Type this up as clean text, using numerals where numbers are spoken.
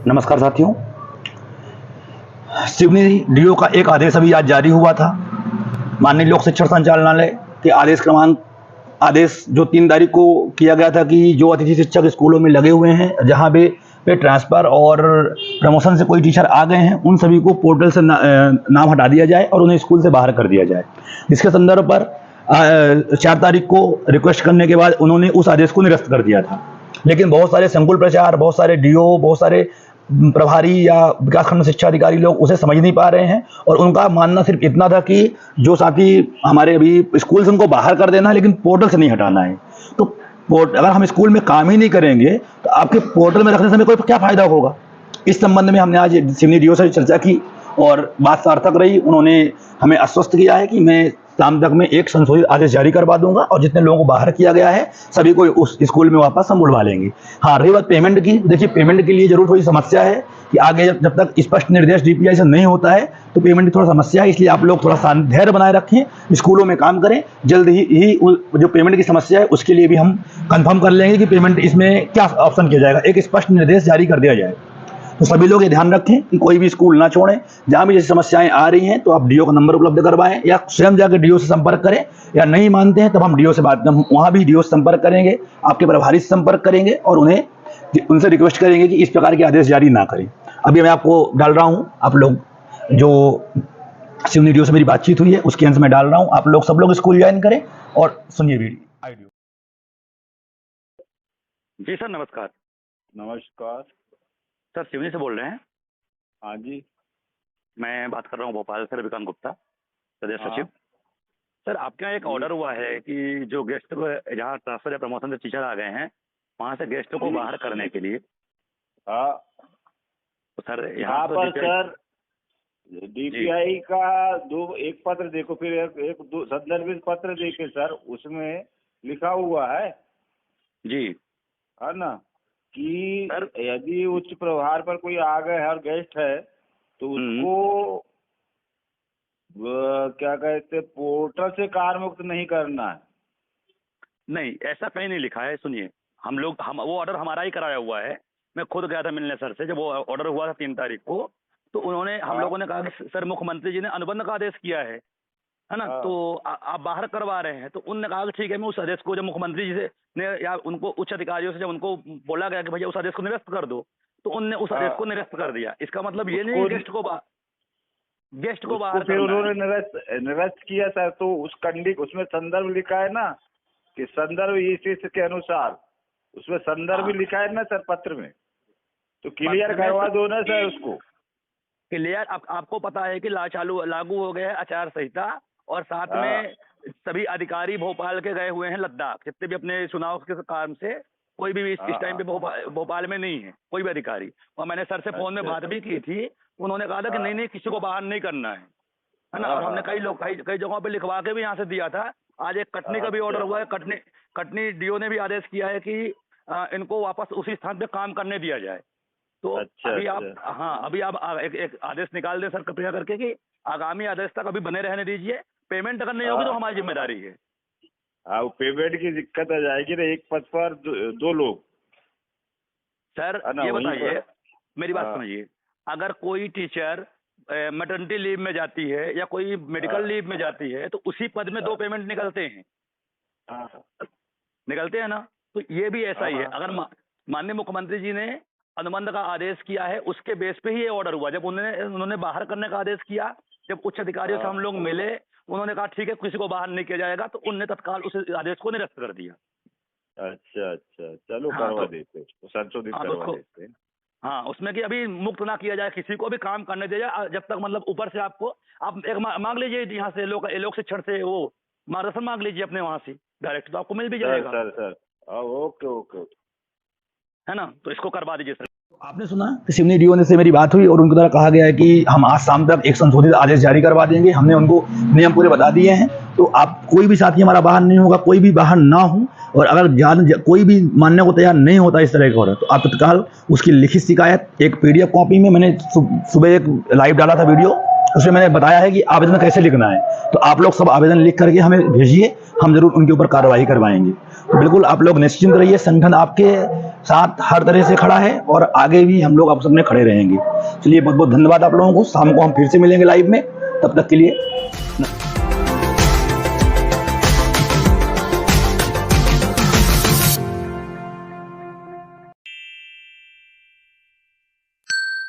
नमस्कार साथियों। सिवनी डीओ का एक आदेश अभी आज जारी हुआ था। माननीय लोक शिक्षण संचालनालय के आदेश जो 3 तारीख को किया गया था कि जो अतिथि शिक्षक स्कूलों में लगे हुए हैं, जहां पे ट्रांसफर और प्रमोशन से कोई टीचर आ गए हैं, उन सभी को पोर्टल से नाम हटा दिया जाए और उन्हें स्कूल से बाहर कर दिया जाए। इसके संदर्भ पर 4 तारीख को रिक्वेस्ट करने के बाद उन्होंने उस आदेश को निरस्त कर दिया था। लेकिन बहुत सारे संकुल प्रचार, बहुत सारे डीओ, बहुत सारे प्रभारी या विकासखंड शिक्षा अधिकारी लोग उसे समझ नहीं पा रहे हैं और उनका मानना सिर्फ इतना था कि जो साथी हमारे अभी स्कूल से उनको बाहर कर देना है, लेकिन पोर्टल से नहीं हटाना है। तो अगर हम स्कूल में काम ही नहीं करेंगे तो आपके पोर्टल में रखने से हमें कोई क्या फायदा होगा। इस संबंध में हमने आज सिवनी डीओ से चर्चा की और बात सार्थक रही। उन्होंने हमें आश्वस्त किया है कि मैं शाम तक में एक संशोधित आदेश जारी करवा दूंगा और जितने लोगों को बाहर किया गया है सभी को उस स्कूल में वापस हम बुलवा लेंगे। हाँ, रही बात पेमेंट की, देखिए पेमेंट के लिए जरूर थोड़ी समस्या है कि आगे जब तक स्पष्ट निर्देश डीपीआई से नहीं होता है तो पेमेंट की थोड़ा समस्या है। इसलिए आप लोग थोड़ा धैर्य बनाए रखें, स्कूलों में काम करें। जल्द ही जो पेमेंट की समस्या है उसके लिए भी हम कंफर्म कर लेंगे कि पेमेंट इसमें क्या ऑप्शन किया जाएगा, एक स्पष्ट निर्देश जारी कर दिया जाए। तो सभी लोग ये ध्यान रखें कि कोई भी स्कूल ना छोड़ें। जहां भी जैसी समस्याएं आ रही हैं तो आप डीओ का नंबर उपलब्ध करवाएं या स्वयं जाकर डीओ से संपर्क करें, या नहीं मानते हैं तब हम डीओ से वहां भी डीओ से संपर्क करेंगे, आपके प्रभारी से संपर्क करेंगे और उनसे रिक्वेस्ट करेंगे कि इस प्रकार के आदेश जारी ना करें। अभी मैं आपको डाल रहा हूं, आप लोग जो सिवनी डीओ से मेरी बातचीत हुई है उसके अंश में डाल रहा हूं। आप लोग सब लोग स्कूल ज्वाइन करें और सुनिए वीडियो। जी सर, नमस्कार। नमस्कार सर, सिवनी से बोल रहे हैं? हाँ जी, मैं बात कर रहा हूँ भोपाल से, रविकांत गुप्ता, प्रदेश हाँ। सचिव। सर, आपके यहाँ एक ऑर्डर हुआ है कि जो गेस्ट को जहाँ ट्रांसफर या प्रमोशन से टीचर आ गए हैं वहाँ से गेस्ट को बाहर करने के लिए। हाँ, तो सर यहाँ पर सर डीपीआई का एक पत्र देखो, फिर एक संदर्भित पत्र देखे सर, उसमें लिखा हुआ है जी, है ना, कि यदि उच्च प्रभार पर कोई आ गए है और गेस्ट है तो उसको क्या कहते पोर्टल से कार्य मुक्त नहीं करना है। नहीं, ऐसा कहीं नहीं लिखा है। सुनिए, हम वो ऑर्डर हमारा ही कराया हुआ है। मैं खुद गया था मिलने सर से जब वो ऑर्डर हुआ था 3 तारीख को। तो उन्होंने हम लोगों ने कहा कि सर मुख्यमंत्री जी ने अनुबंध का आदेश किया है ना, तो आप बाहर करवा रहे हैं। तो उन्होंने कहा कि ठीक है, मैं उस आदेश को जब मुख्यमंत्री जी से ने या उनको उच्च अधिकारियों से जब उनको बोला गया कि भैया उस आदेश को निरस्त कर दो, तो उनने उस आदेश को निरस्त कर दिया। इसका मतलब ये नहीं गेस्ट को बाहर फिर उन्होंने निरस्त किया सर। तो उसमें संदर्भ लिखा है ना कि संदर्भ इस के अनुसार, उसमें संदर्भ लिखा है ना सर पत्र में, तो क्लियर करवा दो ना सर उसको। क्लियर आपको पता है कि लागू हो गया है आचार संहिता और साथ में सभी अधिकारी भोपाल के गए हुए हैं लद्दाख, जितने भी अपने चुनाव के काम से कोई भी इस टाइम पे भोपाल में नहीं है कोई भी अधिकारी। और मैंने सर से फोन में बात भी की थी, उन्होंने कहा था कि नहीं किसी को बाहर नहीं करना है ना। और हमने कई जगहों पे लिखवा के भी यहाँ से दिया था। आज एक कटनी का भी ऑर्डर हुआ है। कटनी डीओ ने भी आदेश किया है कि इनको वापस उसी स्थान पे काम करने दिया जाए। तो अभी आप एक आदेश निकाल दें सर कृपया करके कि आगामी आदेश तक अभी बने रहने दीजिए। पेमेंट अगर नहीं होगी तो हमारी जिम्मेदारी है। हाँ, पेमेंट की दिक्कत आ जाएगी ना, एक पद पर 2 लोग। सर ये बताइए, मेरी बात समझिए, अगर कोई टीचर मैटरनिटी लीव में जाती है या कोई मेडिकल लीव में जाती है तो उसी पद में 2 पेमेंट निकलते हैं, निकलते हैं ना। तो ये भी ऐसा ही है। अगर माननीय मुख्यमंत्री जी ने अनुबंध का आदेश किया है उसके बेस पे ही ये ऑर्डर हुआ। जब उन्होंने बाहर करने का आदेश किया, जब उच्च अधिकारियों से हम लोग मिले, उन्होंने कहा ठीक है किसी को बाहर नहीं किया जाएगा, तो उनने तत्काल उस आदेश को निरस्त कर दिया। अच्छा, चलो करवा देते, संशोधित करवा देते। हाँ, उसमें कि अभी मुक्त ना किया जाए, किसी को भी काम करने दिया जाए जब तक मतलब ऊपर से आप एक मांग लीजिए यहाँ से लोक शिक्षण से वो मार्गदर्शन मांग लीजिए अपने वहाँ से डायरेक्ट, तो आपको मिल भी जाएगा। सर ओके है ना, तो इसको करवा दीजिए सर। आपने सुना कि सिवनी डीओ से मेरी बात हुई और उनके द्वारा कहा गया है कि हम आज शाम तक एक संशोधित आदेश जारी करवा देंगे। हमने उनको नियम पूरे बता दिए हैं। तो आप कोई भी साथी हमारा बाहर नहीं होगा, कोई भी बाहर ना हो। और अगर कोई भी मानने को तैयार नहीं होता इस तरह का ऑर्डर, तो आप तत्काल उसकी लिखित शिकायत एक पीडीएफ कॉपी में, मैंने सुबह एक लाइव डाला था वीडियो, उसमें मैंने बताया है कि आवेदन कैसे लिखना है। तो आप लोग सब आवेदन लिख करके हमें भेजिए, हम जरूर उनके ऊपर कार्रवाई करवाएंगे। तो बिल्कुल आप लोग निश्चिंत रहिए, संगठन आपके साथ हर तरह से खड़ा है और आगे भी हम लोग आप सबने खड़े रहेंगे। चलिए बहुत बहुत धन्यवाद आप लोगों को। शाम को हम फिर से मिलेंगे लाइव में, तब तक के लिए